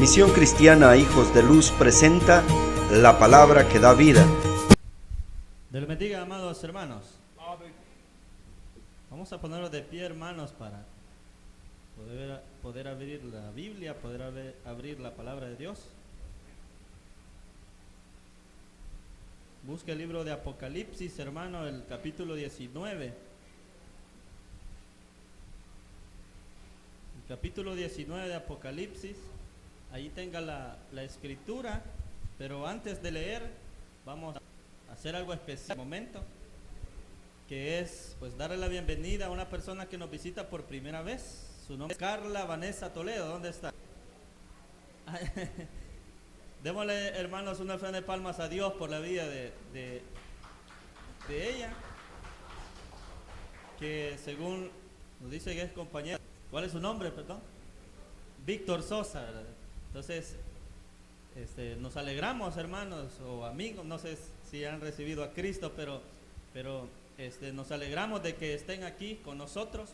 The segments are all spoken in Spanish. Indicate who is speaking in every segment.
Speaker 1: Misión Cristiana Hijos de Luz presenta la palabra que da vida.
Speaker 2: Dios les bendiga, amados hermanos. Vamos a ponernos de pie, hermanos, para poder abrir la Biblia, poder abrir la palabra de Dios. Busca el libro de Apocalipsis, hermano, el capítulo 19. El capítulo 19 de Apocalipsis. Ahí tenga la escritura, pero antes de leer vamos a hacer algo especial un momento, que es pues darle la bienvenida a una persona que nos visita por primera vez. Su nombre es Carla Vanessa Toledo. ¿Dónde está? Démosle, hermanos, una ofrenda de palmas a Dios por la vida de ella, que según nos dice que es compañera. ¿Cuál es su nombre, perdón? Víctor Sosa, ¿verdad? Entonces, nos alegramos, hermanos o amigos, no sé si han recibido a Cristo, pero nos alegramos de que estén aquí con nosotros.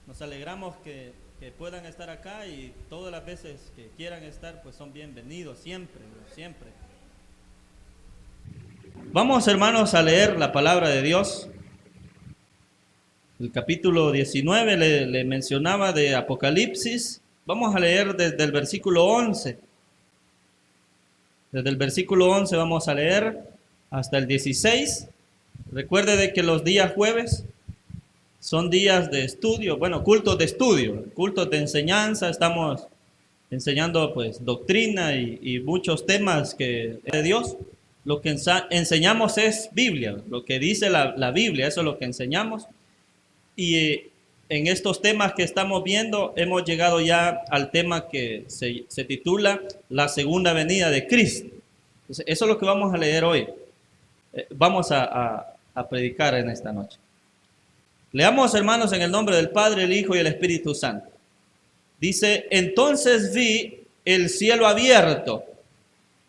Speaker 2: Nos alegramos que puedan estar acá, y todas las veces que quieran estar, pues son bienvenidos, siempre. Vamos, hermanos, a leer la palabra de Dios. El capítulo 19 le mencionaba de Apocalipsis. Vamos a leer desde el versículo 11. Desde el versículo 11 vamos a leer hasta el 16. Recuerde de que los días jueves son días de estudio, cultos de estudio, cultos de enseñanza. Estamos enseñando pues doctrina y muchos temas que de Dios. Lo que enseñamos es Biblia, lo que dice la Biblia, eso es lo que enseñamos. Y en estos temas que estamos viendo, hemos llegado ya al tema que se titula La segunda venida de Cristo. Entonces, eso es lo que vamos a leer hoy. Vamos a predicar en esta noche. Leamos, hermanos, en el nombre del Padre, el Hijo y el Espíritu Santo. Dice: entonces vi el cielo abierto,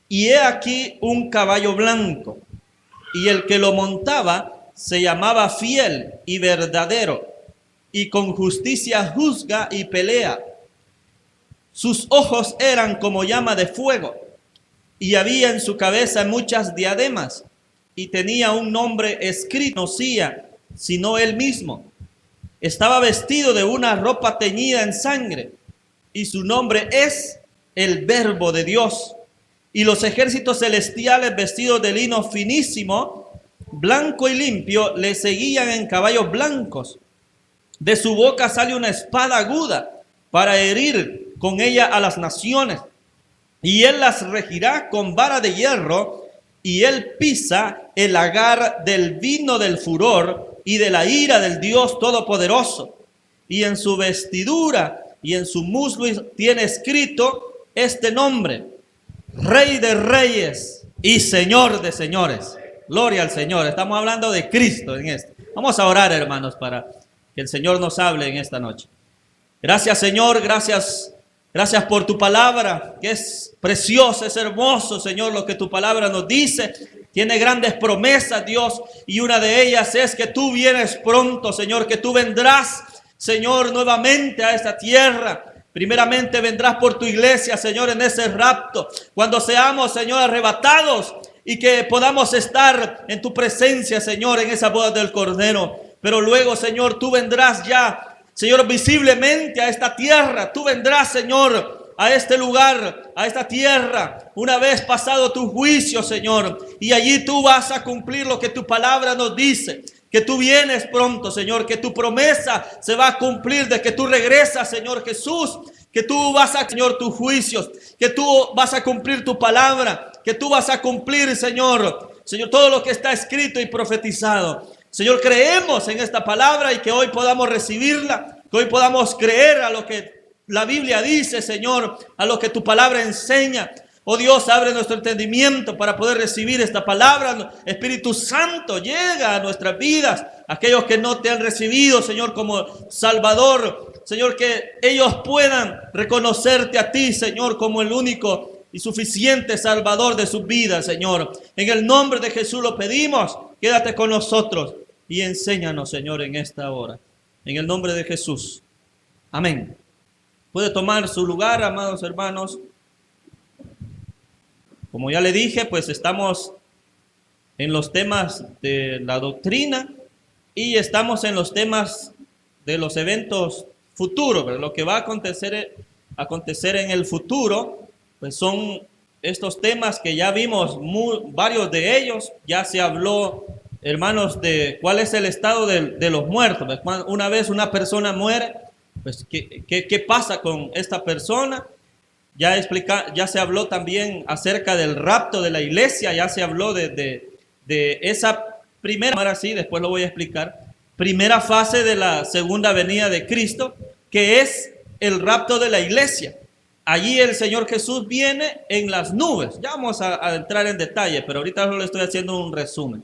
Speaker 2: y he aquí un caballo blanco, y el que lo montaba se llamaba Fiel y Verdadero, y con justicia juzga y pelea. Sus ojos eran como llama de fuego, y había en su cabeza muchas diademas, y tenía un nombre escrito, no conocía sino él mismo. Estaba vestido de una ropa teñida en sangre, y su nombre es el Verbo de Dios. Y los ejércitos celestiales, vestidos de lino finísimo, blanco y limpio, le seguían en caballos blancos. De su boca sale una espada aguda para herir con ella a las naciones, y él las regirá con vara de hierro, y él pisa el lagar del vino del furor y de la ira del Dios Todopoderoso. Y en su vestidura y en su muslo tiene escrito este nombre: Rey de Reyes y Señor de Señores. Gloria al Señor. Estamos hablando de Cristo en esto. Vamos a orar, hermanos, para que el Señor nos hable en esta noche. Gracias, Señor, gracias por tu palabra, que es preciosa, es hermoso, Señor, lo que tu palabra nos dice. Tiene grandes promesas, Dios, y una de ellas es que tú vienes pronto, Señor, que tú vendrás, Señor, nuevamente a esta tierra. Primeramente vendrás por tu iglesia, Señor, en ese rapto, cuando seamos, Señor, arrebatados y que podamos estar en tu presencia, Señor, en esa boda del Cordero. Pero luego, Señor, tú vendrás ya, Señor, visiblemente a esta tierra. Tú vendrás, Señor, a este lugar, a esta tierra, una vez pasado tu juicio, Señor. Y allí tú vas a cumplir lo que tu palabra nos dice. Que tú vienes pronto, Señor, que tu promesa se va a cumplir de que tú regresas, Señor Jesús, que tú vas a, Señor, tus juicios, que tú vas a cumplir tu palabra, que tú vas a cumplir, Señor, todo lo que está escrito y profetizado. Señor, creemos en esta palabra y que hoy podamos recibirla, que hoy podamos creer a lo que la Biblia dice, Señor, a lo que tu palabra enseña. Oh Dios, abre nuestro entendimiento para poder recibir esta palabra. Espíritu Santo, llega a nuestras vidas. Aquellos que no te han recibido, Señor, como Salvador, Señor, que ellos puedan reconocerte a ti, Señor, como el único y suficiente Salvador de sus vidas, Señor. En el nombre de Jesús lo pedimos. Quédate con nosotros y enséñanos, Señor, en esta hora. En el nombre de Jesús. Amén. Puede tomar su lugar, amados hermanos. Como ya le dije, pues estamos en los temas de la doctrina y estamos en los temas de los eventos futuros, ¿verdad? Lo que va a acontecer en el futuro, pues son estos temas que ya vimos, varios de ellos. Ya se habló, hermanos, de cuál es el estado de los muertos. Una vez una persona muere, pues ¿qué pasa con esta persona? Ya se habló también acerca del rapto de la iglesia, ya se habló de esa primera, ahora sí, después lo voy a explicar, primera fase de la segunda venida de Cristo, que es el rapto de la iglesia. Allí el Señor Jesús viene en las nubes. Ya vamos a entrar en detalle, pero ahorita solo le estoy haciendo un resumen.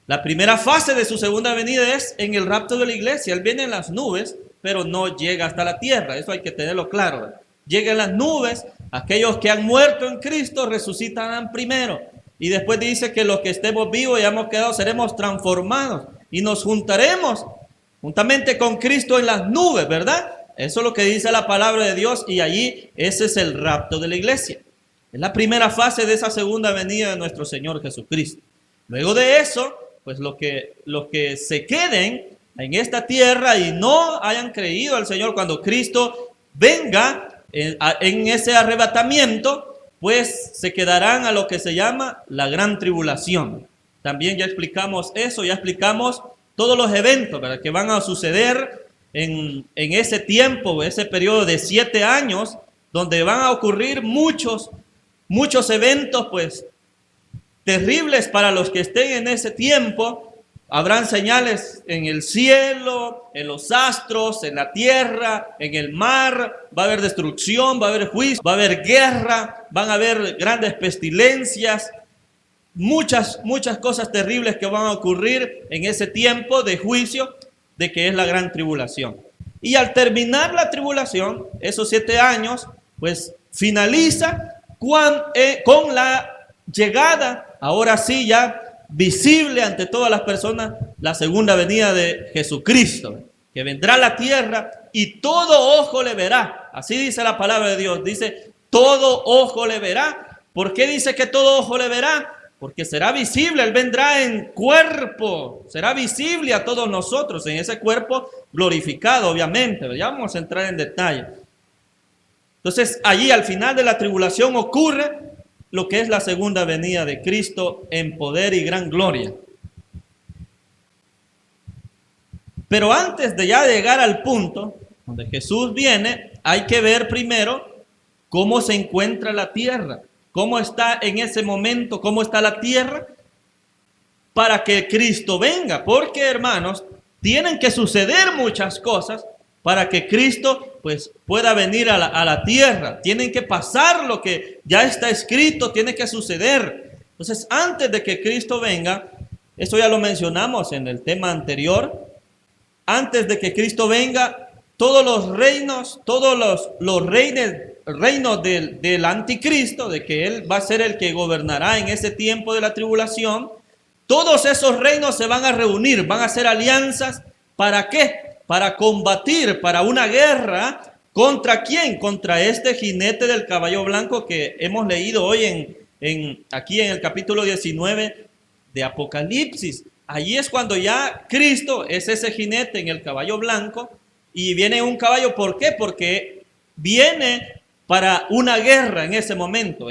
Speaker 2: La primera fase de su segunda venida es en el rapto de la iglesia. Él viene en las nubes, pero no llega hasta la tierra. Eso hay que tenerlo claro, ¿verdad? Llega en las nubes, aquellos que han muerto en Cristo resucitarán primero. Y después dice que los que estemos vivos y hemos quedado seremos transformados y nos juntaremos juntamente con Cristo en las nubes, ¿verdad? Eso es lo que dice la palabra de Dios, y allí ese es el rapto de la iglesia. Es la primera fase de esa segunda venida de nuestro Señor Jesucristo. Luego de eso, pues los que se queden en esta tierra y no hayan creído al Señor cuando Cristo venga en ese arrebatamiento, pues se quedarán a lo que se llama la gran tribulación. También ya explicamos eso, ya explicamos todos los eventos, ¿verdad?, que van a suceder en ese tiempo, ese periodo de 7 años, donde van a ocurrir muchos eventos, pues, terribles para los que estén en ese tiempo. Habrán señales en el cielo, en los astros, en la tierra, en el mar. Va a haber destrucción, va a haber juicio, va a haber guerra, van a haber grandes pestilencias, muchas cosas terribles que van a ocurrir en ese tiempo de juicio, de que es la gran tribulación. Y al terminar la tribulación, esos 7 años, pues finaliza con la llegada, ahora sí ya visible ante todas las personas, la segunda venida de Jesucristo, que vendrá a la tierra y todo ojo le verá. Así dice la palabra de Dios, dice todo ojo le verá. ¿Por qué dice que todo ojo le verá? Porque será visible, Él vendrá en cuerpo, será visible a todos nosotros en ese cuerpo glorificado, obviamente. Ya vamos a entrar en detalle. Entonces allí al final de la tribulación ocurre lo que es la segunda venida de Cristo en poder y gran gloria. Pero antes de ya llegar al punto donde Jesús viene, hay que ver primero cómo se encuentra la tierra, cómo está en ese momento, cómo está la tierra para que Cristo venga. Porque, hermanos, tienen que suceder muchas cosas para que Cristo pues pueda venir a la tierra. Tienen que pasar lo que ya está escrito, tiene que suceder. Entonces, antes de que Cristo venga, esto ya lo mencionamos en el tema anterior, antes de que Cristo venga, todos los reinos, todos los reinos del anticristo, de que Él va a ser el que gobernará en ese tiempo de la tribulación, todos esos reinos se van a reunir, van a hacer alianzas. ¿Para qué? Para combatir, para una guerra. ¿Contra quién? Contra este jinete del caballo blanco que hemos leído hoy aquí en el capítulo 19 de Apocalipsis. Allí es cuando ya Cristo es ese jinete en el caballo blanco y viene un caballo. ¿Por qué? Porque viene para una guerra en ese momento.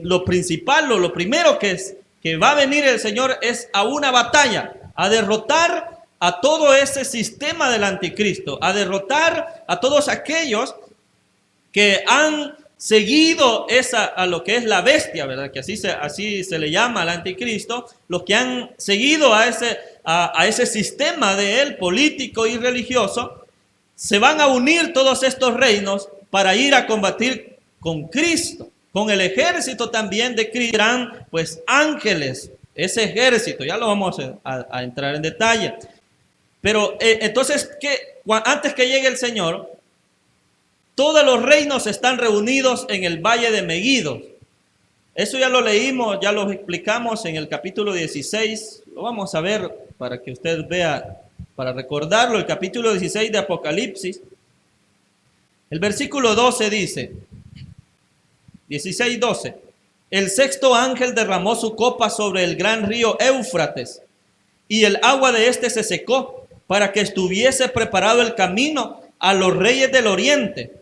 Speaker 2: Lo principal, lo primero que va a venir el Señor es a una batalla, a derrotar a todo ese sistema del anticristo, a derrotar a todos aquellos que han seguido a lo que es la bestia, ¿verdad? Que así se le llama al anticristo, los que han seguido a ese sistema de él, político y religioso. Se van a unir todos estos reinos para ir a combatir con Cristo, con el ejército también de Cristo. Serán pues ángeles, ese ejército, ya lo vamos a entrar en detalle. Pero entonces, antes que llegue el Señor, todos los reinos están reunidos en el valle de Megiddo. Eso ya lo leímos, ya lo explicamos en el capítulo 16. Lo vamos a ver para que usted vea, para recordarlo, el capítulo 16 de Apocalipsis. El versículo 12 dice, 16:12, el sexto ángel derramó su copa sobre el gran río Éufrates, y el agua de éste se secó, para que estuviese preparado el camino a los reyes del oriente.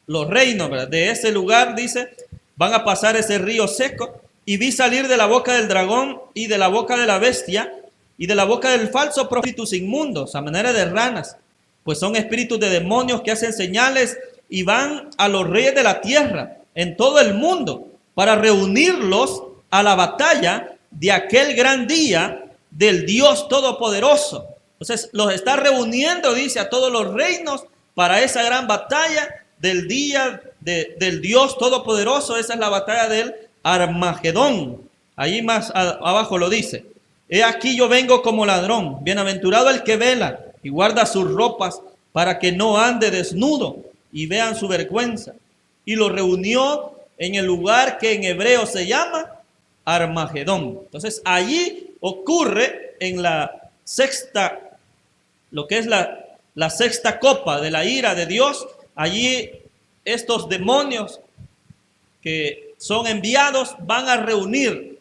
Speaker 2: Los reinos, ¿verdad?, de ese lugar, dice, van a pasar ese río seco. Y vi salir de la boca del dragón y de la boca de la bestia y de la boca del falso profeta inmundos, a manera de ranas, pues son espíritus de demonios que hacen señales y van a los reyes de la tierra en todo el mundo para reunirlos a la batalla de aquel gran día del Dios Todopoderoso. Entonces los está reuniendo, dice, a todos los reinos para esa gran batalla del día del Dios Todopoderoso. Esa es la batalla del Armagedón. Allí más abajo lo dice: he aquí yo vengo como ladrón, bienaventurado el que vela y guarda sus ropas para que no ande desnudo y vean su vergüenza. Y lo reunió en el lugar que en hebreo se llama Armagedón. Entonces allí ocurre en la sexta, lo que es la sexta copa de la ira de Dios. Allí estos demonios que son enviados van a reunir,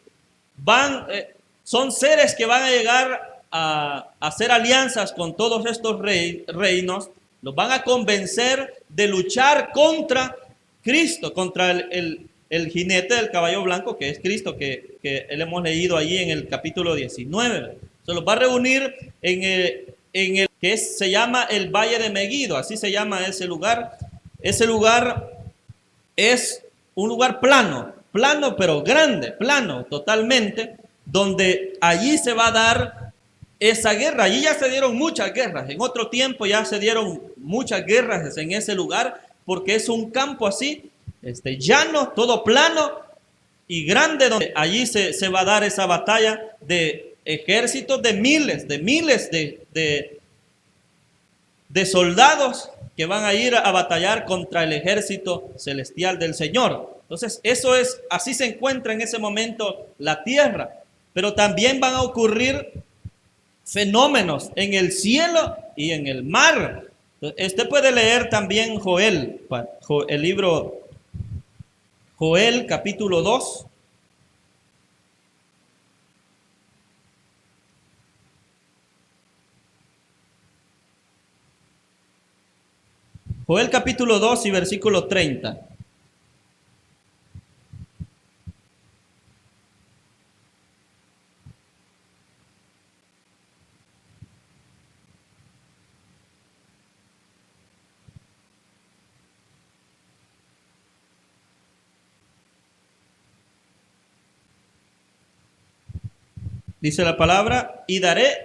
Speaker 2: son seres que van a llegar a hacer alianzas con todos estos reinos, los van a convencer de luchar contra Cristo, contra el jinete del caballo blanco, que es Cristo, que hemos leído allí en el capítulo 19. Se los va a reunir en el que se llama el Valle de Megiddo, así se llama ese lugar. Ese lugar es un lugar plano pero grande, plano totalmente, donde allí se va a dar esa guerra. Allí ya se dieron muchas guerras, en otro tiempo ya se dieron muchas guerras en ese lugar, porque es un campo así, llano, todo plano y grande, donde allí se va a dar esa batalla de ejércitos de miles de soldados que van a ir a batallar contra el ejército celestial del Señor. Entonces, así se encuentra en ese momento la tierra. Pero también van a ocurrir fenómenos en el cielo y en el mar. Usted puede leer también Joel, el libro Joel, capítulo 2. Joel capítulo 2 y versículo 30. Dice la palabra: y daré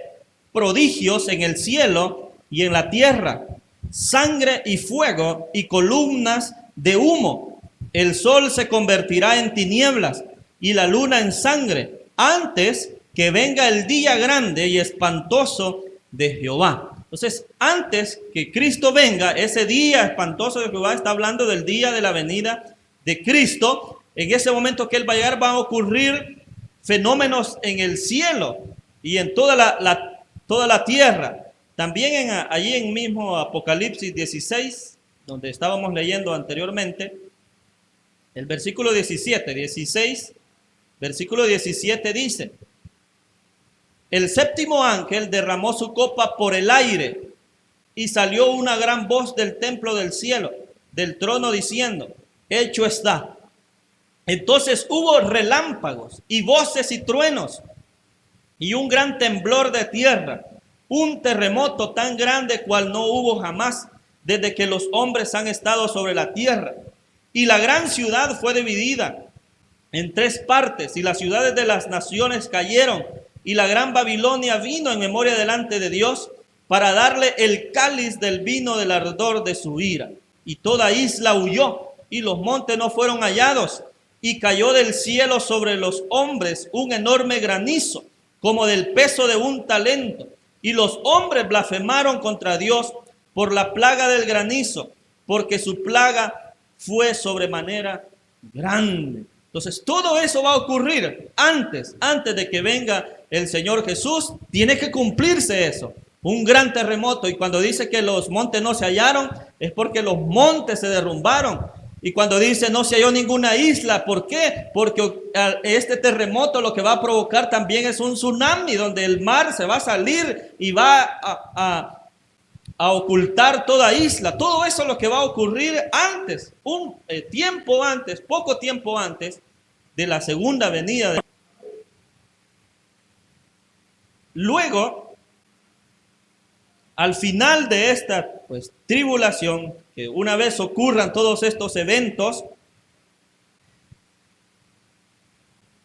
Speaker 2: prodigios en el cielo y en la tierra, sangre y fuego y columnas de humo. El sol se convertirá en tinieblas y la luna en sangre, antes que venga el día grande y espantoso de Jehová. Entonces, antes que Cristo venga, ese día espantoso de Jehová está hablando del día de la venida de Cristo. En ese momento que Él va a llegar, van a ocurrir fenómenos en el cielo y en toda la tierra. También allí en mismo Apocalipsis 16, donde estábamos leyendo anteriormente, el versículo 16, versículo 17 dice: el séptimo ángel derramó su copa por el aire y salió una gran voz del templo del cielo, del trono, diciendo: hecho está. Entonces hubo relámpagos y voces y truenos y un gran temblor de tierra, un terremoto tan grande cual no hubo jamás desde que los hombres han estado sobre la tierra. Y la gran ciudad fue dividida en 3 partes, y las ciudades de las naciones cayeron, y la gran Babilonia vino en memoria delante de Dios para darle el cáliz del vino del ardor de su ira. Y toda isla huyó, y los montes no fueron hallados, y cayó del cielo sobre los hombres un enorme granizo, como del peso de un talento. Y los hombres blasfemaron contra Dios por la plaga del granizo, porque su plaga fue sobremanera grande. Entonces, todo eso va a ocurrir antes de que venga el Señor Jesús. Tiene que cumplirse eso, un gran terremoto. Y cuando dice que los montes no se hallaron, es porque los montes se derrumbaron Y cuando dice no se halló ninguna isla, ¿por qué? Porque este terremoto lo que va a provocar también es un tsunami, donde el mar se va a salir y va a ocultar toda isla. Todo eso es lo que va a ocurrir antes, poco tiempo antes de la segunda venida. Luego, al final de esta tribulación, que una vez ocurran todos estos eventos,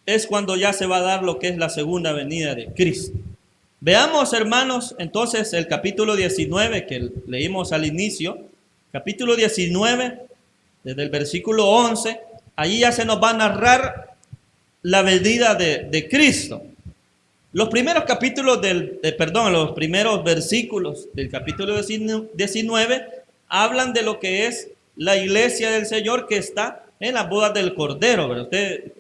Speaker 2: es cuando ya se va a dar lo que es la segunda venida de Cristo. Veamos, hermanos, entonces el capítulo 19 que leímos al inicio, capítulo 19, desde el versículo 11, allí ya se nos va a narrar la venida de Cristo. Los primeros los primeros versículos del capítulo 19 hablan de lo que es la iglesia del Señor que está en las bodas del Cordero. ¿Verdad?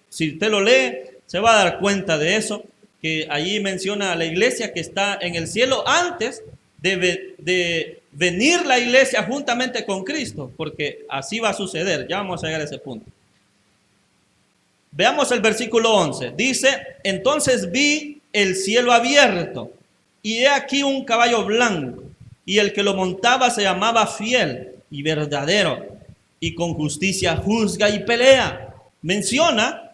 Speaker 2: Si usted lo lee, se va a dar cuenta de eso, que allí menciona a la iglesia que está en el cielo antes de venir la iglesia juntamente con Cristo, porque así va a suceder. Ya vamos a llegar a ese punto. Veamos el versículo 11. Dice, entonces vi el cielo abierto, y he aquí un caballo blanco, y el que lo montaba se llamaba Fiel y Verdadero, y con justicia juzga y pelea. Menciona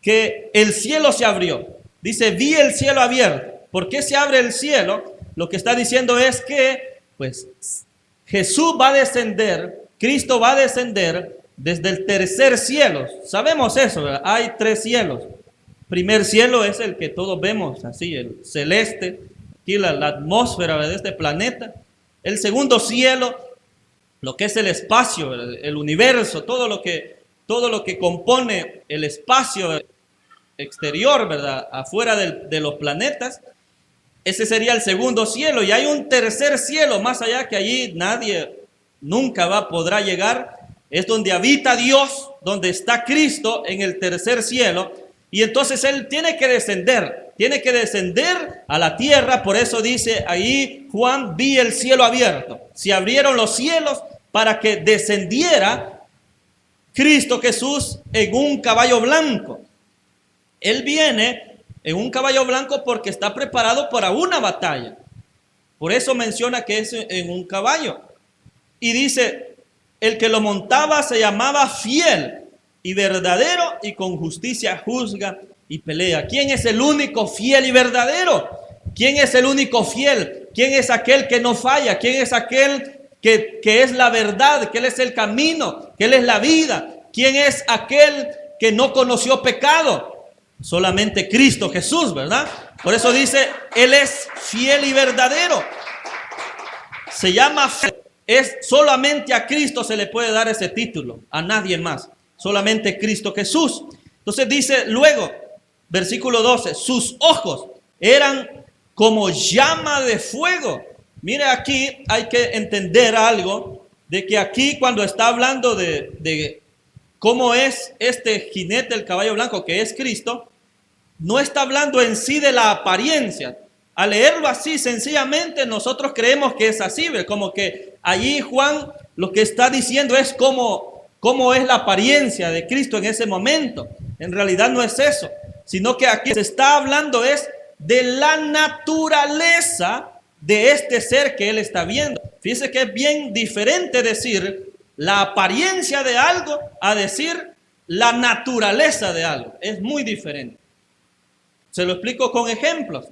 Speaker 2: que el cielo se abrió. Dice, vi el cielo abierto. ¿Por qué se abre el cielo? Lo que está diciendo es que, Jesús va a descender, Cristo va a descender desde el tercer cielo. Sabemos eso, ¿verdad? Hay 3 cielos. Primer cielo es el que todos vemos, así, el celeste, aquí la atmósfera de este planeta. El segundo cielo, lo que es el espacio, el universo, todo lo que compone el espacio exterior, ¿verdad? Afuera de los planetas. Ese sería el segundo cielo. Y hay un tercer cielo más allá que allí nadie nunca podrá llegar. Es donde habita Dios, donde está Cristo en el tercer cielo. Y entonces Él tiene que descender a la tierra. Por eso dice ahí Juan, vi el cielo abierto. Se abrieron los cielos para que descendiera Cristo Jesús en un caballo blanco. Él viene en un caballo blanco porque está preparado para una batalla. Por eso menciona que es en un caballo. Y dice, el que lo montaba se llamaba Fiel y Verdadero, y con justicia juzga y pelea. ¿Quién es el único fiel y verdadero? ¿Quién es el único fiel? ¿Quién es aquel que no falla? ¿Quién es aquel que es la verdad? Que Él es el camino, que Él es la vida. ¿Quién es aquel que no conoció pecado? Solamente Cristo Jesús, ¿verdad? Por eso dice, Él es fiel y verdadero. Se llama fiel. Solamente a Cristo se le puede dar ese título, a nadie más. Solamente Cristo Jesús. Entonces dice luego, versículo 12, sus ojos eran como llama de fuego. Mire, aquí hay que entender algo, de que aquí cuando está hablando de cómo es este jinete, el caballo blanco, que es Cristo, no está hablando en sí de la apariencia. Al leerlo así, sencillamente nosotros creemos que es así, como que allí Juan lo que está diciendo es cómo es la apariencia de Cristo en ese momento. En realidad no es eso, sino que aquí se está hablando es de la naturaleza de este ser que él está viendo. Fíjese que es bien diferente decir la apariencia de algo a decir la naturaleza de algo. Es muy diferente. Se lo explico con ejemplos.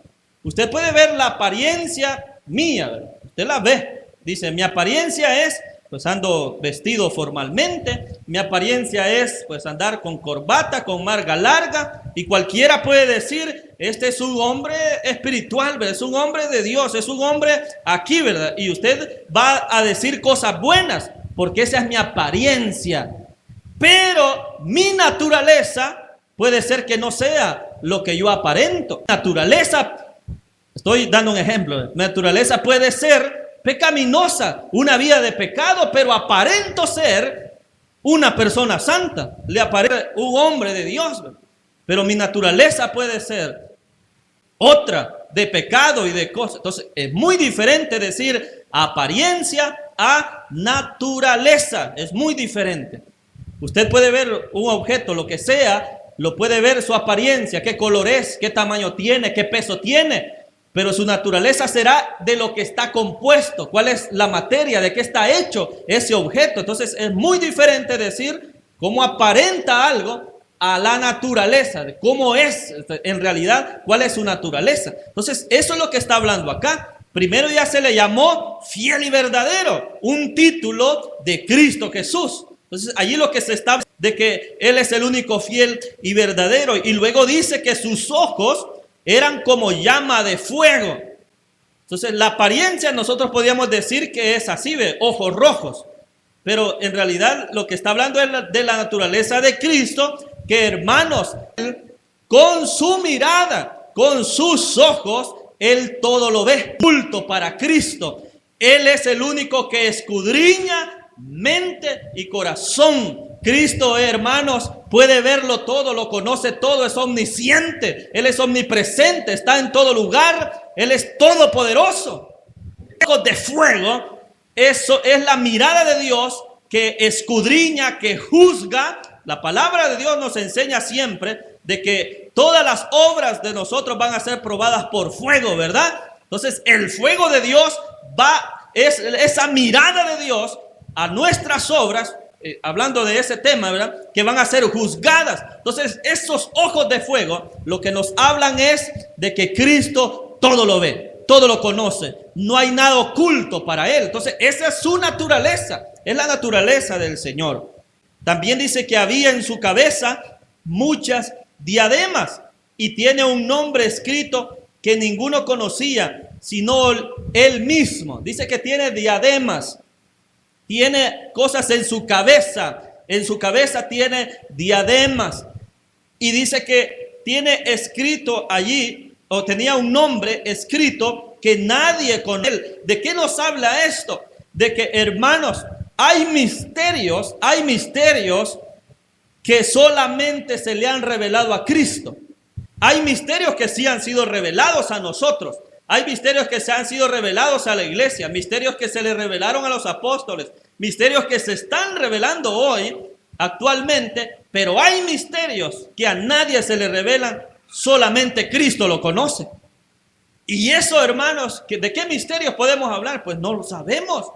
Speaker 2: Usted puede ver la apariencia mía, ¿verdad? Usted la ve. Dice, mi apariencia es, pues ando vestido formalmente. Mi apariencia es, pues andar con corbata, con manga larga. Y cualquiera puede decir, este es un hombre espiritual, ¿verdad? Es un hombre de Dios, es un hombre aquí, ¿verdad? Y usted va a decir cosas buenas, porque esa es mi apariencia. Pero mi naturaleza puede ser que no sea lo que yo aparento. Naturaleza, estoy dando un ejemplo. Naturaleza puede ser pecaminosa, una vida de pecado, pero aparento ser una persona santa. Le aparece un hombre de Dios, pero mi naturaleza puede ser otra de pecado y de cosas. Entonces es muy diferente decir apariencia a naturaleza. Es muy diferente. Usted puede ver un objeto, lo que sea, lo puede ver su apariencia, qué color es, qué tamaño tiene, qué peso tiene, pero su naturaleza será de lo que está compuesto, cuál es la materia, de qué está hecho ese objeto. Entonces es muy diferente decir cómo aparenta algo a la naturaleza, de cómo es en realidad, cuál es su naturaleza. Entonces eso es lo que está hablando acá. Primero ya se le llamó fiel y verdadero, un título de Cristo Jesús. Entonces allí lo que se está de que Él es el único fiel y verdadero. Y luego dice que sus ojos eran como llama de fuego. Entonces la apariencia nosotros podríamos decir que es así, de ojos rojos. Pero en realidad lo que está hablando es de la naturaleza de Cristo, que hermanos, con su mirada, con sus ojos, Él todo lo ve. Culto para Cristo. Él es el único que escudriña mente y corazón. Cristo, hermanos, puede verlo todo, lo conoce todo, es omnisciente, Él es omnipresente, está en todo lugar, Él es todopoderoso. De fuego, eso es la mirada de Dios que escudriña, que juzga. La palabra de Dios nos enseña siempre de que todas las obras de nosotros van a ser probadas por fuego, ¿verdad? Entonces el fuego de Dios es esa mirada de Dios a nuestras obras, hablando de ese tema, ¿verdad?, que van a ser juzgadas. Entonces esos ojos de fuego lo que nos hablan es de que Cristo todo lo ve, todo lo conoce, no hay nada oculto para Él. Entonces esa es su naturaleza, es la naturaleza del Señor. También dice que había en su cabeza muchas diademas y tiene un nombre escrito que ninguno conocía sino Él mismo. Dice que tiene diademas. Tiene cosas en su cabeza tiene diademas. Y dice que tiene escrito allí, o tenía un nombre escrito que nadie con él. ¿De qué nos habla esto? De que, hermanos, hay misterios que solamente se le han revelado a Cristo. Hay misterios que sí han sido revelados a nosotros. Hay misterios que se han sido revelados a la iglesia, misterios que se le revelaron a los apóstoles, misterios que se están revelando hoy, actualmente, pero hay misterios que a nadie se le revelan, solamente Cristo lo conoce. Y eso, hermanos, ¿de qué misterios podemos hablar? Pues no lo sabemos,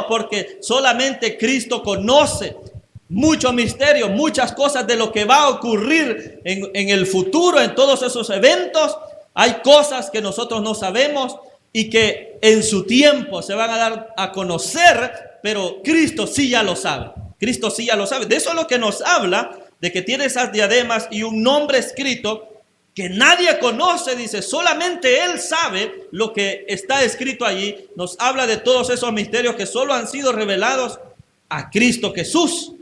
Speaker 2: porque solamente Cristo conoce muchos misterios, muchas cosas de lo que va a ocurrir en el futuro, en todos esos eventos. Hay cosas que nosotros no sabemos y que en su tiempo se van a dar a conocer, pero Cristo sí ya lo sabe. Cristo sí ya lo sabe. De eso es lo que nos habla, de que tiene esas diademas y un nombre escrito que nadie conoce, dice, solamente Él sabe lo que está escrito allí. Nos habla de todos esos misterios que solo han sido revelados a Cristo Jesús.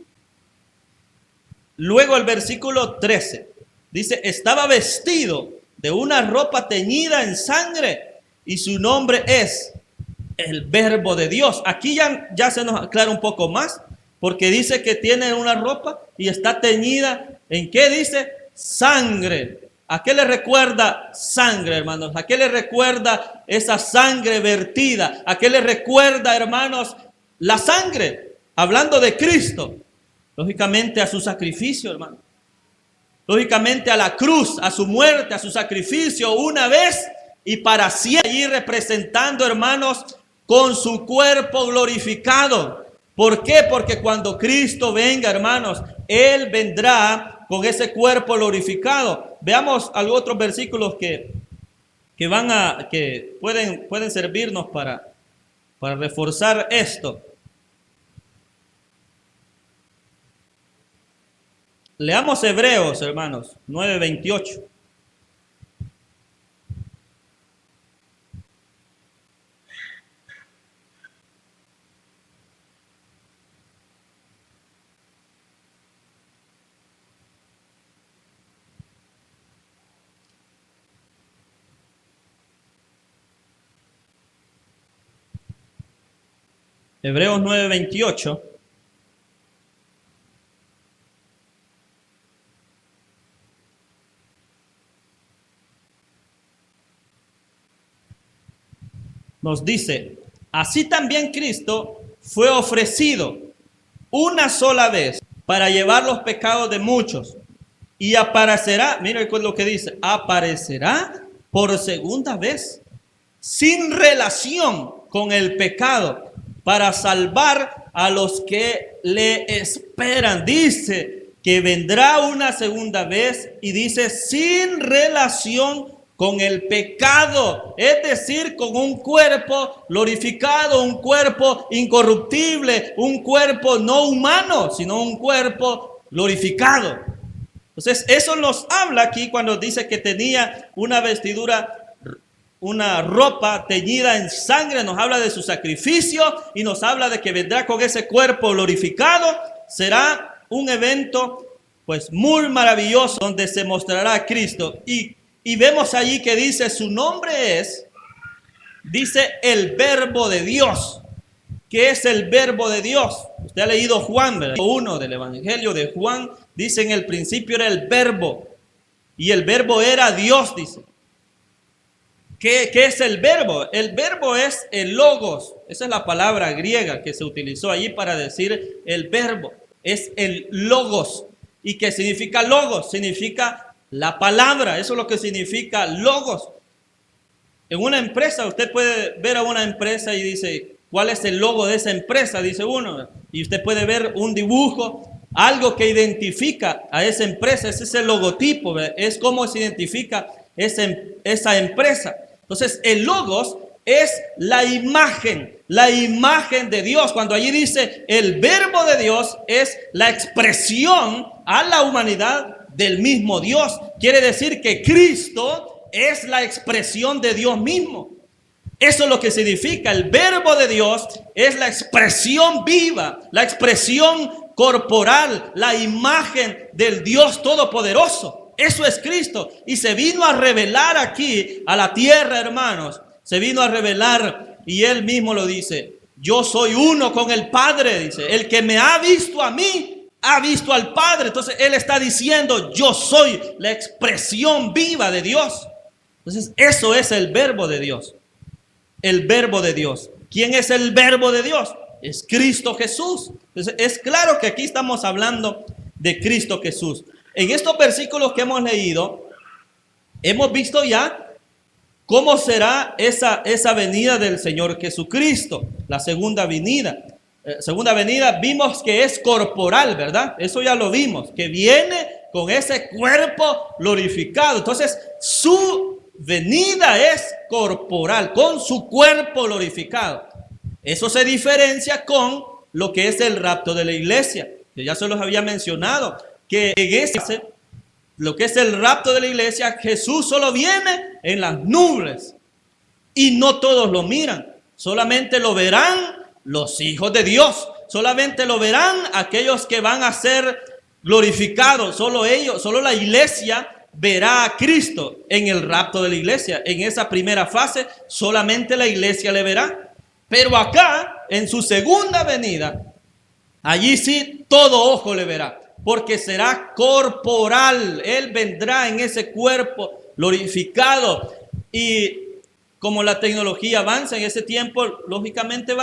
Speaker 2: Luego el versículo 13 dice, estaba vestido de una ropa teñida en sangre y su nombre es el Verbo de Dios. Aquí ya se nos aclara un poco más, porque dice que tiene una ropa y está teñida, ¿en qué dice? Sangre. ¿A qué le recuerda sangre, hermanos? ¿A qué le recuerda esa sangre vertida? ¿A qué le recuerda, hermanos, la sangre? Hablando de Cristo, lógicamente a su sacrificio, hermano. Lógicamente a la cruz, a su muerte, a su sacrificio una vez y para siempre, allí representando, hermanos, con su cuerpo glorificado. ¿Por qué? Porque cuando Cristo venga, hermanos, Él vendrá con ese cuerpo glorificado. Veamos algunos otros versículos que pueden servirnos para reforzar esto. Leamos Hebreos, hermanos, 9:28. Hebreos 9:28. Nos dice, así también Cristo fue ofrecido una sola vez para llevar los pecados de muchos. Y aparecerá, mira lo que dice, aparecerá por segunda vez, sin relación con el pecado, para salvar a los que le esperan. Dice que vendrá una segunda vez y dice sin relación con el pecado, es decir, con un cuerpo glorificado, un cuerpo incorruptible, un cuerpo no humano, sino un cuerpo glorificado. Entonces, eso nos habla aquí cuando dice que tenía una vestidura, una ropa teñida en sangre, nos habla de su sacrificio y nos habla de que vendrá con ese cuerpo glorificado. Será un evento pues muy maravilloso donde se mostrará a Cristo y vemos allí que dice su nombre es, dice el Verbo de Dios. ¿Qué es el Verbo de Dios? Usted ha leído Juan, ¿verdad? Uno del Evangelio de Juan, dice en el principio era el Verbo y el Verbo era Dios, dice. ¿Qué es el verbo? El verbo es el logos. Esa es la palabra griega que se utilizó allí para decir el verbo. Es el logos. ¿Y qué significa logos? Significa la palabra. Eso es lo que significa logos. En una empresa, usted puede ver a una empresa y dice, ¿cuál es el logo de esa empresa? Dice uno. Y usted puede ver un dibujo, algo que identifica a esa empresa. Ese es el logotipo, ¿verdad? Es cómo se identifica esa empresa. Entonces, el logos es la imagen de Dios. Cuando allí dice el verbo de Dios es la expresión a la humanidad del mismo Dios. Quiere decir que Cristo es la expresión de Dios mismo. Eso es lo que significa. El verbo de Dios es la expresión viva, la expresión corporal, la imagen del Dios Todopoderoso. Eso es Cristo. Y se vino a revelar aquí a la tierra, hermanos. Se vino a revelar y Él mismo lo dice. Yo soy uno con el Padre, dice. El que me ha visto a mí, ha visto al Padre. Entonces Él está diciendo, yo soy la expresión viva de Dios. Entonces eso es el verbo de Dios. El verbo de Dios. ¿Quién es el verbo de Dios? Es Cristo Jesús. Entonces es claro que aquí estamos hablando de Cristo Jesús. En estos versículos que hemos leído, hemos visto ya cómo será esa venida del Señor Jesucristo, la segunda venida. Segunda venida vimos que es corporal, ¿verdad? Eso ya lo vimos, que viene con ese cuerpo glorificado. Entonces, su venida es corporal, con su cuerpo glorificado. Eso se diferencia con lo que es el rapto de la iglesia, que ya se los había mencionado. Que en lo que es el rapto de la iglesia, Jesús solo viene en las nubes y no todos lo miran, solamente lo verán los hijos de Dios, solamente lo verán aquellos que van a ser glorificados, solo ellos, solo la iglesia verá a Cristo en el rapto de la iglesia. En esa primera fase solamente la iglesia le verá, pero acá en su segunda venida, allí sí todo ojo le verá. Porque será corporal. Él vendrá en ese cuerpo glorificado. Y como la tecnología avanza en ese tiempo, lógicamente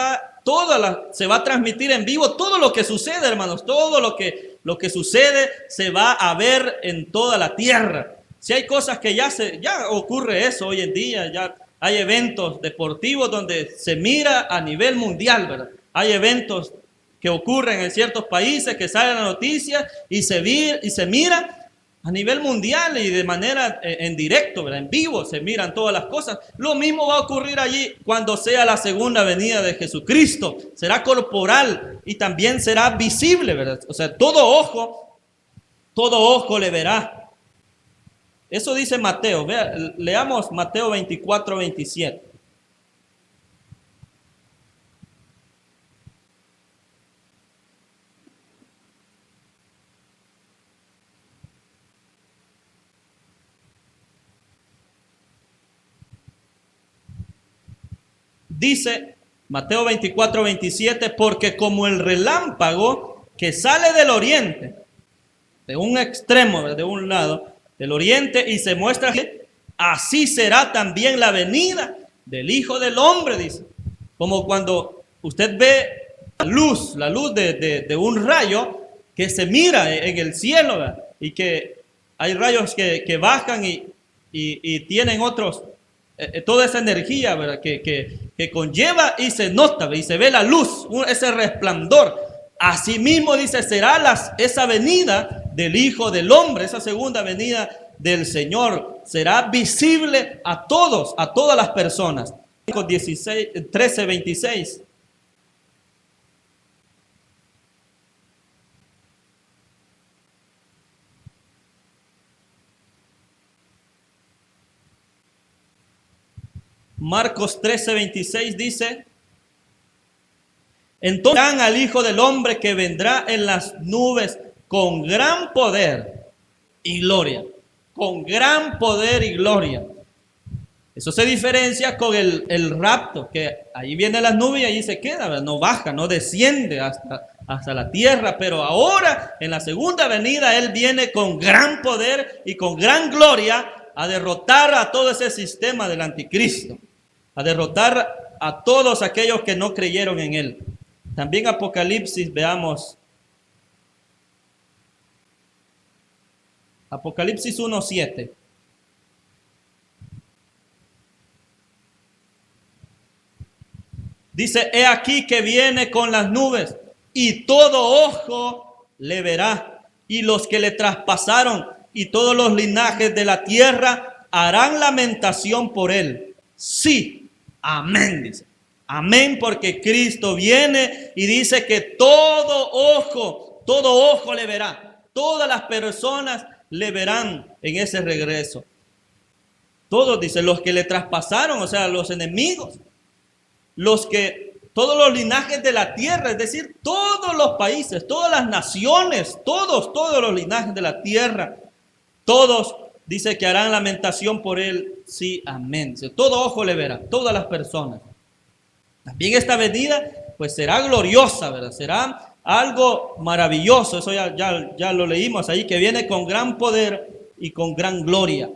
Speaker 2: se va a transmitir en vivo todo lo que sucede, hermanos. Todo lo que sucede se va a ver en toda la tierra. Si hay cosas que ya ocurre eso hoy en día, ya hay eventos deportivos donde se mira a nivel mundial, ¿verdad? Hay eventos que ocurren en ciertos países, que sale la noticia y se mira a nivel mundial y de manera en directo, ¿verdad? En vivo se miran todas las cosas. Lo mismo va a ocurrir allí cuando sea la segunda venida de Jesucristo. Será corporal y también será visible, ¿verdad? O sea, todo ojo le verá. Eso dice Mateo. Leamos Mateo 24, 27. Dice Mateo 24, 27, porque como el relámpago que sale del oriente, de un extremo, de un lado, del oriente, y se muestra, así será también la venida del Hijo del Hombre, dice. Como cuando usted ve la luz de un rayo, que se mira en el cielo, ¿verdad? Y que hay rayos que bajan y tienen otros, toda esa energía, ¿verdad? Que conlleva y se nota, ¿verdad? Y se ve la luz, ese resplandor. Asimismo dice, será esa venida del Hijo del Hombre, esa segunda venida del Señor, será visible a todos, a todas las personas. 13:26. Marcos 13:26 dice, entonces verán al Hijo del Hombre que vendrá en las nubes con gran poder y gloria. Con gran poder y gloria. Eso se diferencia con el rapto, que ahí viene las nubes y allí se queda, ¿verdad? No baja, no desciende hasta la tierra, pero ahora en la segunda venida Él viene con gran poder y con gran gloria a derrotar a todo ese sistema del anticristo, a derrotar a todos aquellos que no creyeron en Él. También Apocalipsis, veamos. Apocalipsis 1:7. Dice, he aquí que viene con las nubes y todo ojo le verá, y los que le traspasaron y todos los linajes de la tierra harán lamentación por él. Sí, amén, dice. Amén, porque Cristo viene y dice que todo ojo le verá. Todas las personas le verán en ese regreso. Todos, dice, los que le traspasaron, o sea, los enemigos. Todos los linajes de la tierra, es decir, todos los países, todas las naciones, todos los linajes de la tierra, todos, dice que harán lamentación por él, sí, amén. Dice, todo ojo le verá, todas las personas. También esta venida, pues será gloriosa, ¿verdad? Será algo maravilloso, eso ya lo leímos ahí, que viene con gran poder y con gran gloria.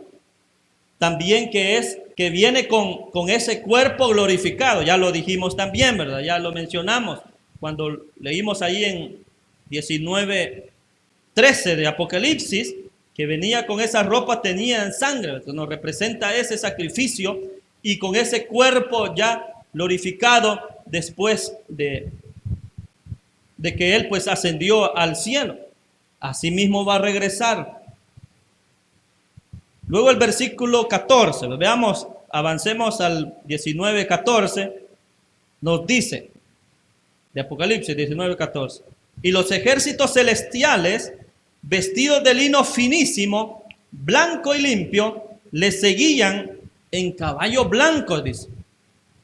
Speaker 2: También que viene con ese cuerpo glorificado, ya lo dijimos también, ¿verdad? Ya lo mencionamos cuando leímos ahí en 19:13 de Apocalipsis, que venía con esa ropa, tenía en sangre, entonces nos representa ese sacrificio y con ese cuerpo ya glorificado después de que Él pues ascendió al cielo. Asimismo va a regresar. Luego el versículo 14, veamos, avancemos al 19:14, nos dice, de Apocalipsis 19:14, y los ejércitos celestiales, vestidos de lino finísimo, blanco y limpio, le seguían en caballo blanco, dice.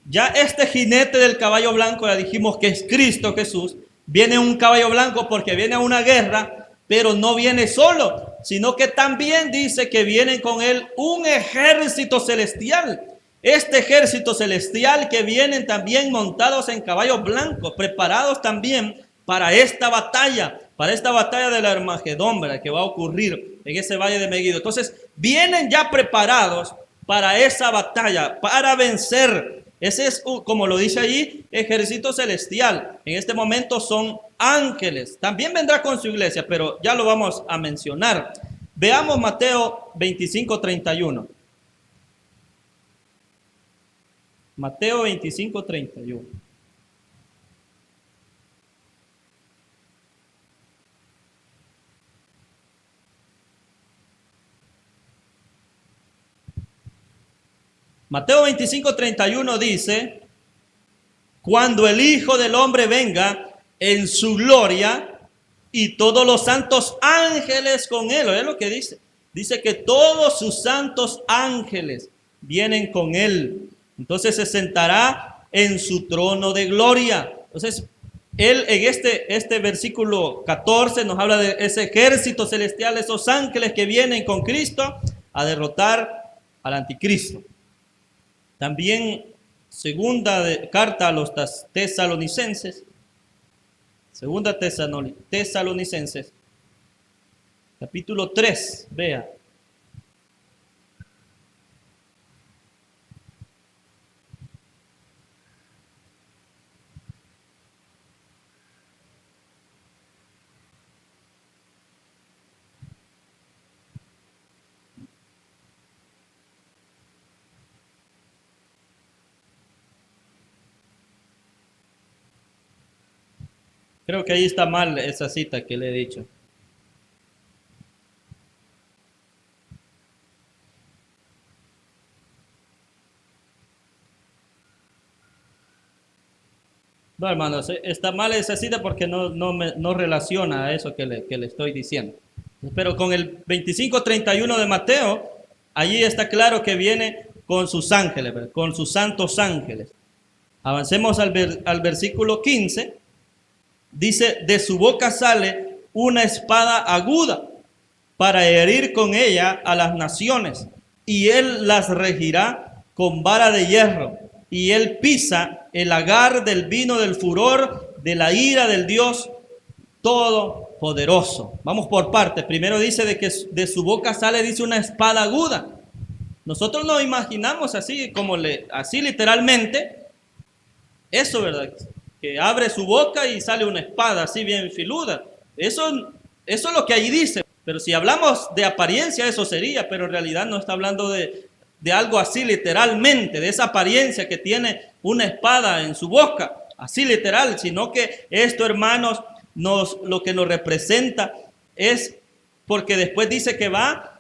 Speaker 2: Ya este jinete del caballo blanco, ya dijimos que es Cristo Jesús, viene en un caballo blanco porque viene a una guerra, pero no viene solo, sino que también dice que viene con él un ejército celestial. Este ejército celestial que vienen también montados en caballos blancos, preparados también para esta batalla del Armagedón, ¿verdad? Que va a ocurrir en ese valle de Megiddo. Entonces, vienen ya preparados para esa batalla, para vencer. Ese es, como lo dice allí, ejército celestial. En este momento son ángeles. También vendrá con su iglesia, pero ya lo vamos a mencionar. Veamos Mateo 25:31. Mateo 25:31. Mateo 25:31 dice, cuando el Hijo del Hombre venga en su gloria y todos los santos ángeles con él. ¿Oye lo que dice? Dice que todos sus santos ángeles vienen con él. Entonces se sentará en su trono de gloria. Entonces, él en este versículo 14 nos habla de ese ejército celestial, esos ángeles que vienen con Cristo a derrotar al anticristo. También carta a los tesalonicenses, segunda Tesalonicenses, capítulo 3, vea. Creo que ahí está mal esa cita que le he dicho. No, hermanos, está mal esa cita porque no relaciona a eso que le estoy diciendo. Pero con el 25:31 de Mateo, allí está claro que viene con sus ángeles, ¿verdad? Con sus santos ángeles. Avancemos al versículo 15. Dice, de su boca sale una espada aguda para herir con ella a las naciones, y él las regirá con vara de hierro, y él pisa el lagar del vino del furor de la ira del Dios Todopoderoso. Vamos por partes. Primero dice de que de su boca sale, dice, una espada aguda. Nosotros nos imaginamos así, así literalmente, eso, ¿verdad? Que abre su boca y sale una espada así bien filuda. Eso es lo que ahí dice. Pero si hablamos de apariencia, eso sería, pero en realidad no está hablando de algo así literalmente, de esa apariencia que tiene una espada en su boca, así literal, sino que esto, hermanos, lo que nos representa es, porque después dice que va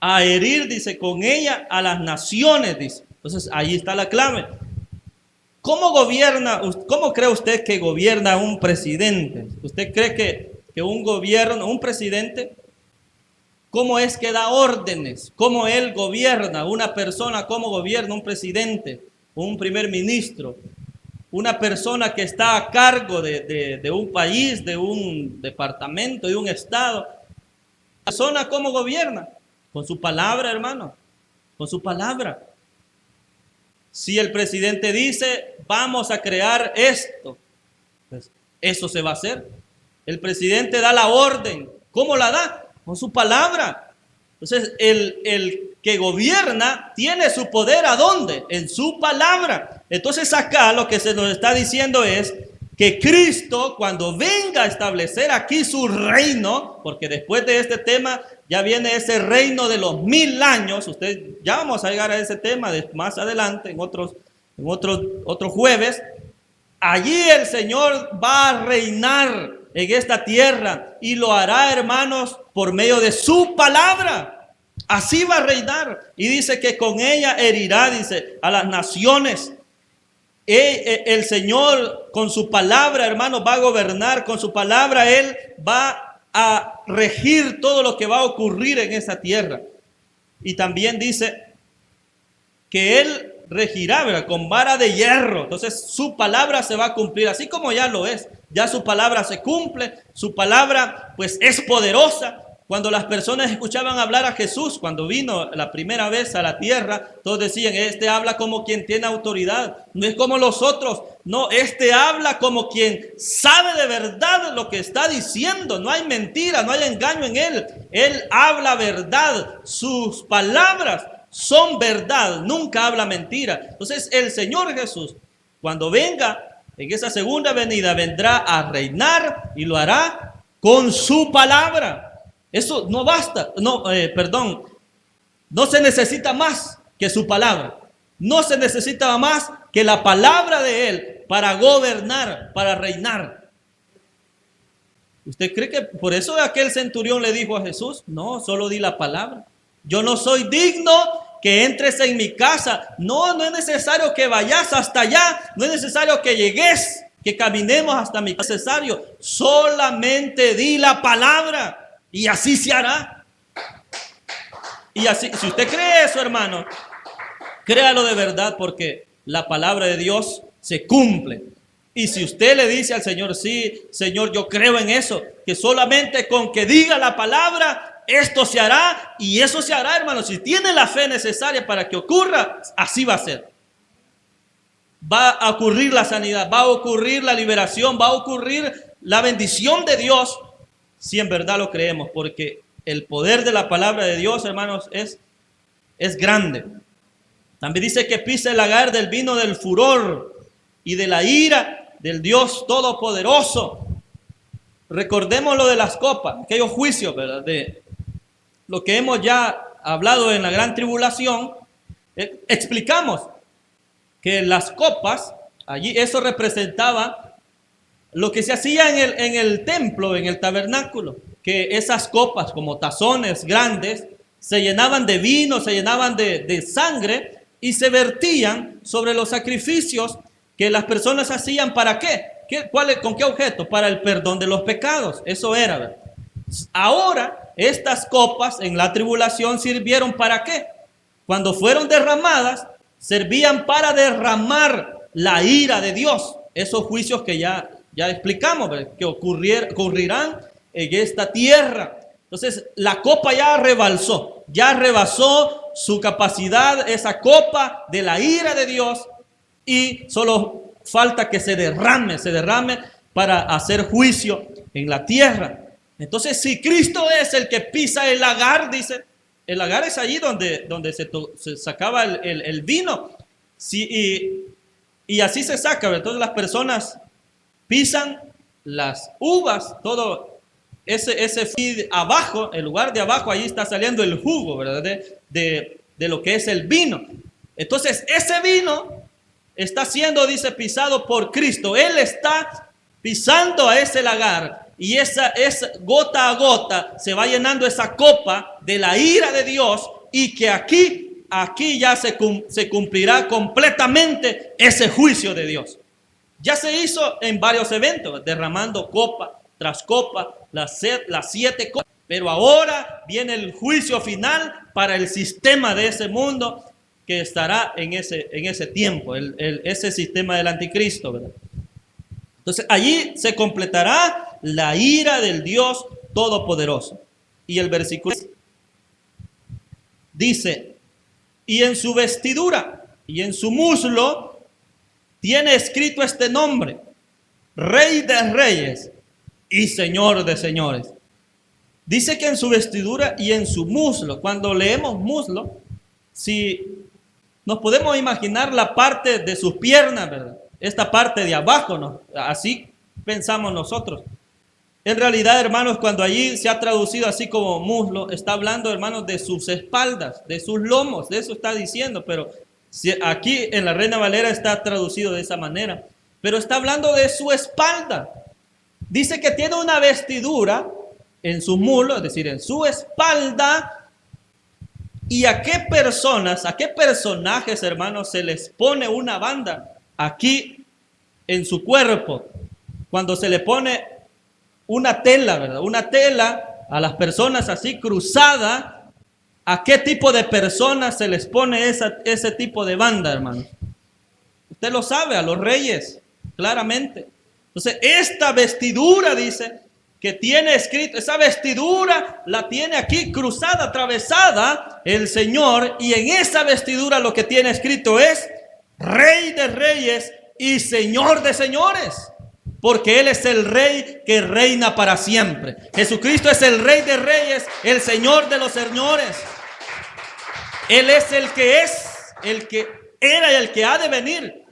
Speaker 2: a herir, dice, con ella a las naciones, dice. Entonces ahí está la clave. ¿Cómo cree usted que gobierna un presidente? ¿Usted cree que un presidente, cómo es que da órdenes? ¿Cómo él gobierna? Una persona, ¿cómo gobierna un presidente? Un primer ministro, una persona que está a cargo de un país, de un departamento, de un estado. ¿La persona cómo gobierna? Con su palabra, hermano, con su palabra. Si el presidente dice, vamos a crear esto, pues eso se va a hacer. El presidente da la orden. ¿Cómo la da? Con su palabra. Entonces, el que gobierna tiene su poder, ¿a dónde? En su palabra. Entonces, acá lo que se nos está diciendo es que Cristo, cuando venga a establecer aquí su reino, porque después de este tema ya viene ese reino de los 1000 años. Ya vamos a llegar a ese tema más adelante, en otros jueves. Allí el Señor va a reinar en esta tierra y lo hará, hermanos, por medio de su palabra. Así va a reinar. Y dice que con ella herirá, dice, a las naciones. El Señor con su palabra, hermanos, va a gobernar. Con su palabra Él va a regir todo lo que va a ocurrir en esa tierra. Y también dice que Él regirá, ¿verdad?, con vara de hierro. Entonces su palabra se va a cumplir, así como ya lo es. Ya su palabra se cumple, su palabra pues es poderosa. Cuando las personas escuchaban hablar a Jesús, cuando vino la primera vez a la tierra, todos decían, este habla como quien tiene autoridad, no es como los otros. No, este habla como quien sabe de verdad lo que está diciendo. No hay mentira, no hay engaño en él. Él habla verdad, sus palabras son verdad, nunca habla mentira. Entonces el Señor Jesús, cuando venga en esa segunda venida, vendrá a reinar y lo hará con su palabra. Eso no basta, no se necesita más que su palabra. No se necesita más que la palabra de Él para gobernar, para reinar. ¿Usted cree que por eso aquel centurión le dijo a Jesús? No, solo di la palabra. Yo no soy digno que entres en mi casa. No es necesario que vayas hasta allá. No es necesario que llegues, que caminemos hasta mi casa. Es necesario. Solamente di la palabra. Y así se hará. Y así, si usted cree eso, hermano, créalo de verdad, porque la palabra de Dios se cumple. Y si usted le dice al Señor, sí, Señor, yo creo en eso, que solamente con que diga la palabra, esto se hará, y eso se hará, hermano. Si tiene la fe necesaria para que ocurra, así va a ser. Va a ocurrir la sanidad, va a ocurrir la liberación, va a ocurrir la bendición de Dios, si en verdad lo creemos, porque el poder de la palabra de Dios, hermanos, es grande. También dice que pisa el lagar del vino del furor y de la ira del Dios Todopoderoso. Recordemos lo de las copas, aquellos juicios, ¿verdad?, de lo que hemos ya hablado en la gran tribulación. Explicamos que las copas, allí eso representaba lo que se hacía en el templo, en el tabernáculo, que esas copas como tazones grandes se llenaban de vino, se llenaban de sangre y se vertían sobre los sacrificios que las personas hacían. ¿Para qué? ¿Con qué objeto? Para el perdón de los pecados. Eso era, ¿verdad? Ahora, estas copas en la tribulación sirvieron ¿para qué? Cuando fueron derramadas, servían para derramar la ira de Dios. Esos juicios que ya explicamos, ¿verdad? Que ocurrirán en esta tierra. Entonces, la copa ya rebasó su capacidad, esa copa de la ira de Dios, y solo falta que se derrame para hacer juicio en la tierra. Entonces, si Cristo es el que pisa el lagar, dice, el lagar es allí donde se sacaba el vino, sí, y así se saca, ¿verdad? Entonces las personas pisan las uvas, todo ese feed abajo, el lugar de abajo, ahí está saliendo el jugo, ¿verdad? De lo que es el vino. Entonces, ese vino está siendo, dice, pisado por Cristo. Él está pisando a ese lagar y esa gota a gota se va llenando esa copa de la ira de Dios, y que aquí ya se cumplirá completamente ese juicio de Dios. Ya se hizo en varios eventos, derramando copa tras copa, las 7 copas. Pero ahora viene el juicio final para el sistema de ese mundo que estará en ese tiempo, ese sistema del anticristo, ¿verdad? Entonces allí se completará la ira del Dios Todopoderoso. Y el versículo dice: y en su vestidura y en su muslo tiene escrito este nombre: Rey de Reyes y Señor de Señores. Dice que en su vestidura y en su muslo. Cuando leemos muslo, si nos podemos imaginar la parte de sus piernas, ¿verdad? Esta parte de abajo, ¿no? Así pensamos nosotros. En realidad, hermanos, cuando allí se ha traducido así como muslo, está hablando, hermanos, de sus espaldas, de sus lomos, de eso está diciendo, pero aquí en la Reina Valera está traducido de esa manera, pero está hablando de su espalda. Dice que tiene una vestidura en su muslo, es decir, en su espalda. ¿Y a qué personajes, hermanos, se les pone una banda aquí en su cuerpo? Cuando se le pone una tela, ¿verdad? Una tela a las personas así cruzada, ¿a qué tipo de personas se les pone ese tipo de banda, hermanos? Usted lo sabe, a los reyes, claramente. Entonces, esta vestidura, dice, que tiene escrito, esa vestidura la tiene aquí cruzada, atravesada el Señor, y en esa vestidura lo que tiene escrito es Rey de Reyes y Señor de Señores, porque Él es el Rey que reina para siempre. Jesucristo es el Rey de Reyes, el Señor de los Señores. Él es el que era y el que ha de venir.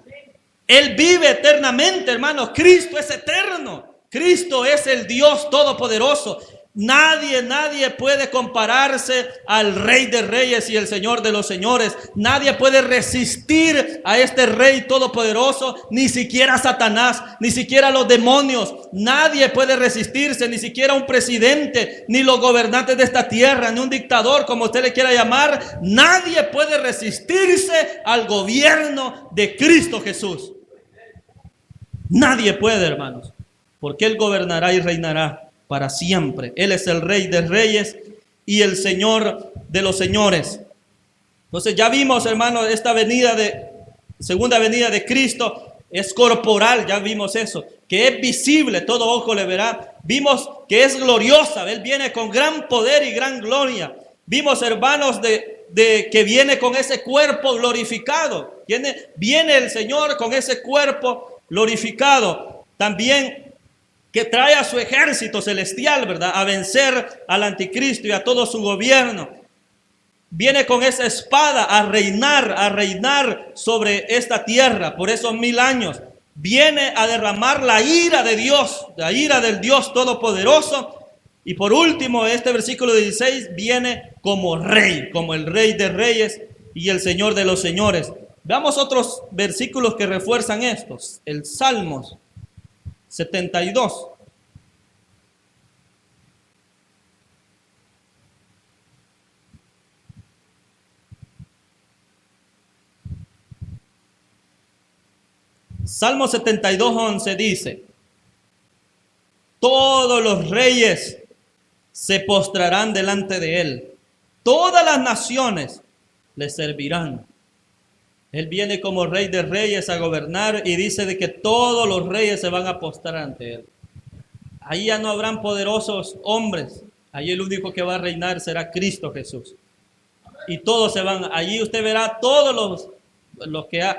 Speaker 2: Él vive eternamente, hermanos. Cristo es eterno. Cristo es el Dios Todopoderoso. Nadie puede compararse al Rey de Reyes y el Señor de los Señores. Nadie puede resistir a este Rey Todopoderoso, ni siquiera Satanás, ni siquiera los demonios. Nadie puede resistirse, ni siquiera un presidente, ni los gobernantes de esta tierra, ni un dictador, como usted le quiera llamar. Nadie puede resistirse al gobierno de Cristo Jesús. Nadie puede, hermanos, porque Él gobernará y reinará para siempre. Él es el Rey de Reyes y el Señor de los Señores. Entonces ya vimos, hermanos, esta segunda venida de Cristo es corporal, ya vimos eso, que es visible, todo ojo le verá. Vimos que es gloriosa, Él viene con gran poder y gran gloria. Vimos, hermanos, de que viene con ese cuerpo glorificado. Viene el Señor con ese cuerpo glorificado. También que trae a su ejército celestial, ¿verdad?, a vencer al anticristo y a todo su gobierno. Viene con esa espada a reinar sobre esta tierra por esos 1000 años. Viene a derramar la ira de Dios, la ira del Dios Todopoderoso. Y por último, este versículo 16 viene como rey, como el Rey de Reyes y el Señor de los Señores. Veamos otros versículos que refuerzan estos. El Salmos 72. Salmo 72, 11 dice: todos los reyes se postrarán delante de él, todas las naciones le servirán. Él viene como rey de reyes a gobernar y dice de que todos los reyes se van a postrar ante él. Ahí ya no habrán poderosos hombres, ahí el único que va a reinar será Cristo Jesús. Y todos se van, allí usted verá todos los que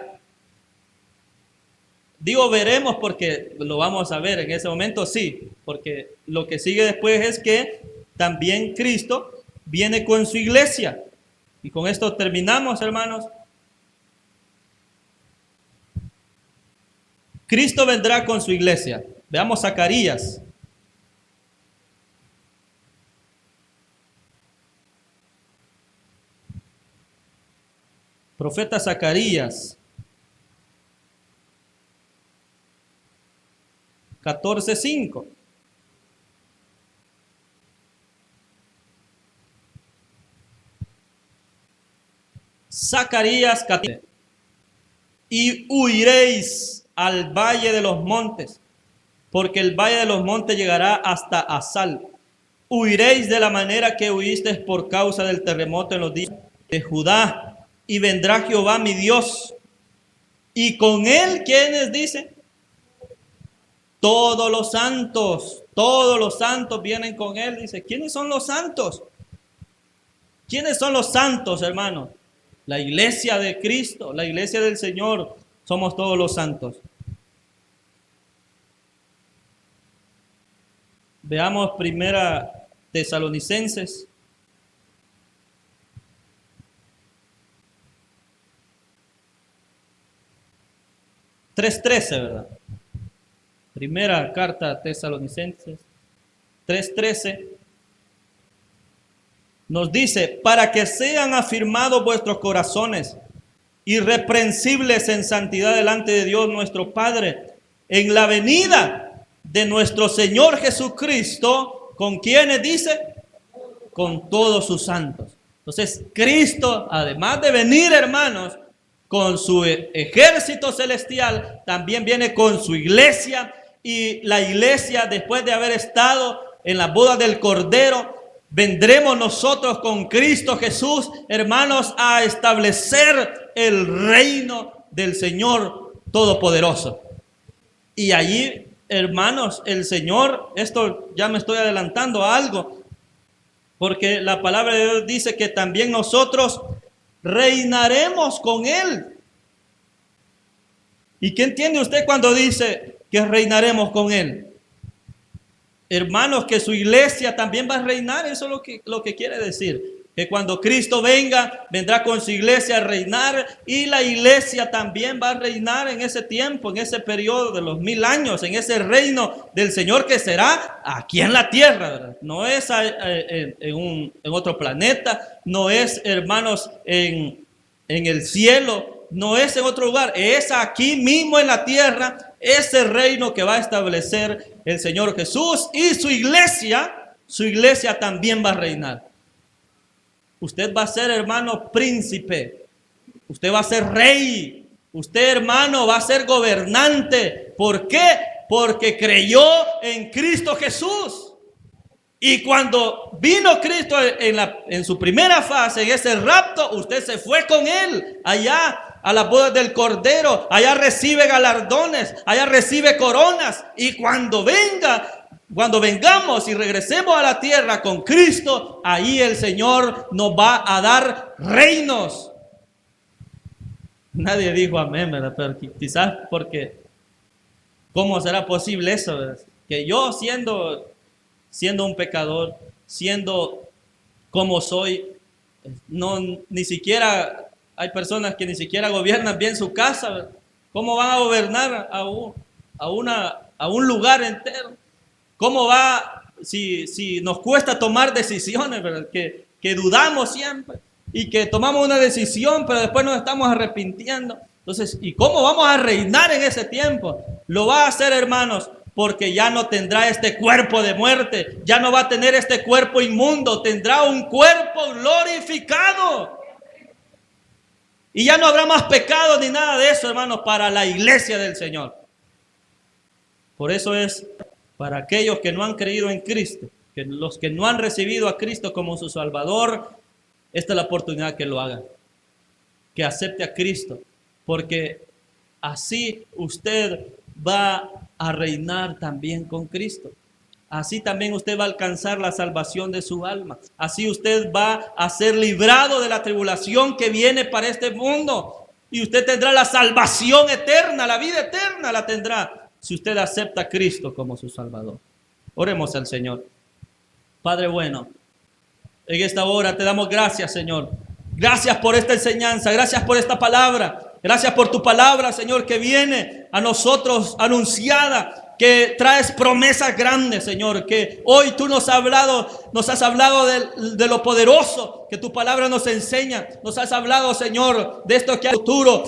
Speaker 2: digo veremos porque lo vamos a ver en ese momento, sí, porque lo que sigue después es que también Cristo viene con su iglesia. Y con esto terminamos, hermanos. Cristo vendrá con su iglesia. Veamos Zacarías. Profeta Zacarías 14:5. Zacarías 14. Y huiréis al valle de los montes, porque el valle de los montes llegará hasta Asal. Huiréis de la manera que huisteis por causa del terremoto en los días de Judá, y vendrá Jehová mi Dios, y con él, ¿quiénes dicen? Todos los santos vienen con él. Dice, ¿quiénes son los santos? ¿Quiénes son los santos, hermanos? La iglesia de Cristo, la iglesia del Señor, somos todos los santos. Veamos primera Tesalonicenses. (3:13), ¿verdad? Primera carta a Tesalonicenses 3:13 nos dice: para que sean afirmados vuestros corazones, irreprensibles en santidad delante de Dios nuestro Padre, en la venida de nuestro Señor Jesucristo, ¿con quiénes dice? Con todos sus santos. Entonces, Cristo, además de venir, hermanos, con su ejército celestial, también viene con su iglesia. Y la iglesia, después de haber estado en la boda del Cordero, vendremos nosotros con Cristo Jesús, hermanos, a establecer el reino del Señor Todopoderoso. Y allí, hermanos, el Señor, esto ya me estoy adelantando a algo, porque la palabra de Dios dice que también nosotros reinaremos con Él. ¿Y qué entiende usted cuando dice que reinaremos con Él? Hermanos, que su iglesia también va a reinar. Eso es lo que quiere decir. Que cuando Cristo venga, vendrá con su iglesia a reinar. Y la iglesia también va a reinar en ese tiempo, en ese periodo de los 1000 años, en ese reino del Señor que será aquí en la tierra, ¿verdad? No es en otro planeta, no es, hermanos, en el cielo, no es en otro lugar, es aquí mismo en la tierra. Ese reino que va a establecer el Señor Jesús, y su iglesia también va a reinar. Usted va a ser, hermano, príncipe. Usted va a ser rey. Usted, hermano, va a ser gobernante. ¿Por qué? Porque creyó en Cristo Jesús. Y cuando vino Cristo en su primera fase, en ese rapto, usted se fue con Él allá a las bodas del Cordero. Allá recibe galardones, allá recibe coronas. Y cuando vengamos y regresemos a la tierra con Cristo, ahí el Señor nos va a dar reinos. Nadie dijo amén, ¿verdad? Pero quizás porque, ¿cómo será posible eso, verdad? Que yo siendo un pecador, siendo como soy, ni siquiera... Hay personas que ni siquiera gobiernan bien su casa, ¿verdad? ¿Cómo van a gobernar a un lugar entero? ¿Cómo va si nos cuesta tomar decisiones, ¿verdad? Que dudamos siempre y que tomamos una decisión, pero después nos estamos arrepintiendo? Entonces, ¿y cómo vamos a reinar en ese tiempo? Lo va a hacer, hermanos, porque ya no tendrá este cuerpo de muerte, ya no va a tener este cuerpo inmundo, tendrá un cuerpo glorificado. Y ya no habrá más pecado ni nada de eso, hermanos, para la iglesia del Señor. Por eso es para aquellos que no han creído en Cristo, que los que no han recibido a Cristo como su Salvador, esta es la oportunidad que lo hagan, que acepte a Cristo, porque así usted va a reinar también con Cristo. Así también usted va a alcanzar la salvación de su alma. Así usted va a ser librado de la tribulación que viene para este mundo. Y usted tendrá la salvación eterna, la vida eterna la tendrá si usted acepta a Cristo como su Salvador. Oremos al Señor. Padre bueno, en esta hora te damos gracias, Señor. Gracias por esta enseñanza, gracias por esta palabra. Gracias por tu palabra, Señor, que viene a nosotros anunciada, que traes promesas grandes, Señor, que hoy tú nos has hablado de lo poderoso que tu palabra nos enseña. Nos has hablado, Señor, de esto que es futuro.